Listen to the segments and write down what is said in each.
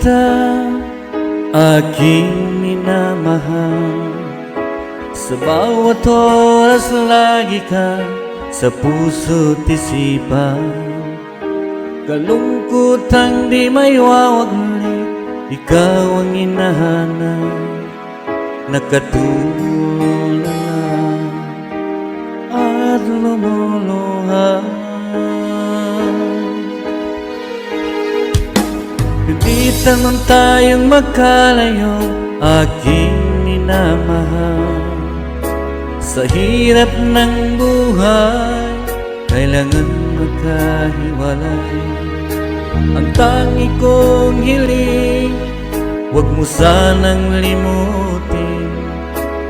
kita, aking minamahal. Sa bawat oras lagi ka sa puso't isipan. Kalungkutang di may wawaglit, ikaw ang hinahanap. Nakatulala at lumuluha. Pilitan man tayong magkalayo, aking minamahal. Sa hirap ng buhay, kailangan magkahiwalay. Ang tangi kong hiling, huwag mo sanang limutin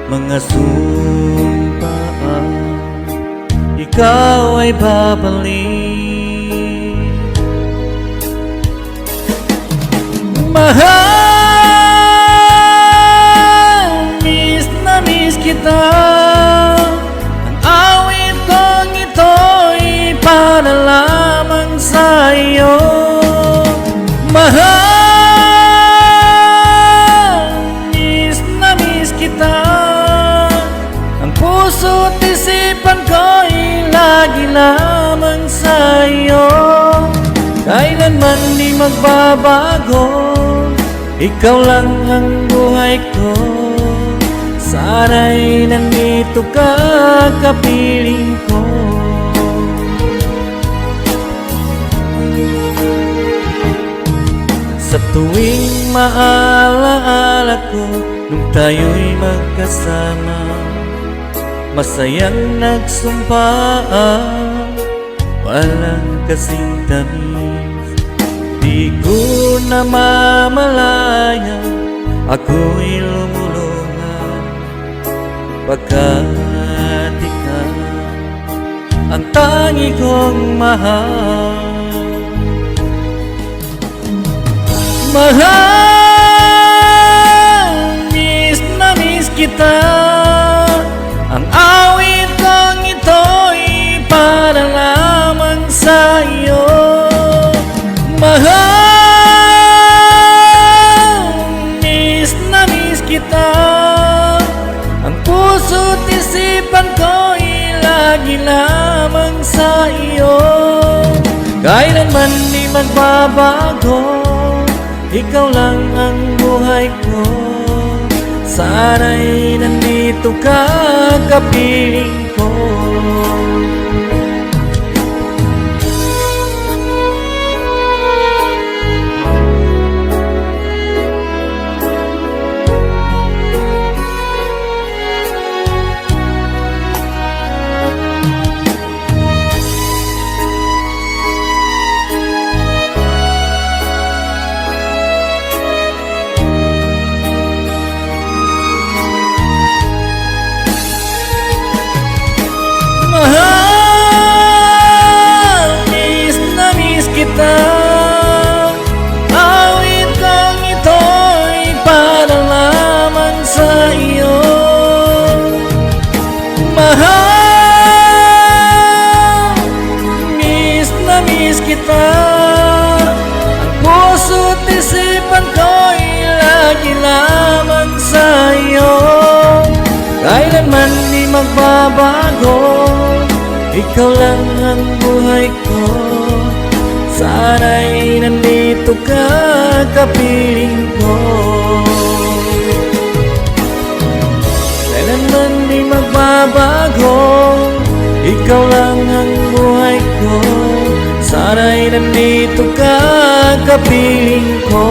mga sumpaan, ikaw ay babalik. Mahal, miss na miss kita. Ang awit kong ito'y para lamang sa iyo. Mahal, miss na miss kita. Ang puso't isipan ko'y lagi lamang sa iyo. Kailanman di magbabago, ikaw lang ang buhay ko. Sana'y nandito ka, kapiling ko. Sa tuwing maalaala ko, nung tayo'y magkasama, masayang nagsumpaan, walang kasing tamis. Di ko na mamalaya, ako'y lumuluha, pagkat ikaw ang tangi kong mahal. Mahal, miss na miss kita. Ang awit kong ito'y para lamang sa iyo. Mahal, miss na miss kita. Ang puso't isipan ko'y lagi lamang sa iyo. Kailanman di magbabago, ikaw lang ang buhay ko. Sana'y nandito ka, kapiling ko. Mahal, miss na miss kita. Awit kong ito'y para lamang sa iyo. Mahal, miss na miss kita. Ang puso't isipan ko'y lagi lamang sa iyo. Kailanman di magbabago, ikaw lang ang buhay ko. Sana'y nandito ka, kapiling ko. Kailanman di magbabago, ikaw lang ang buhay ko. Sana'y nandito ka, kapiling ko.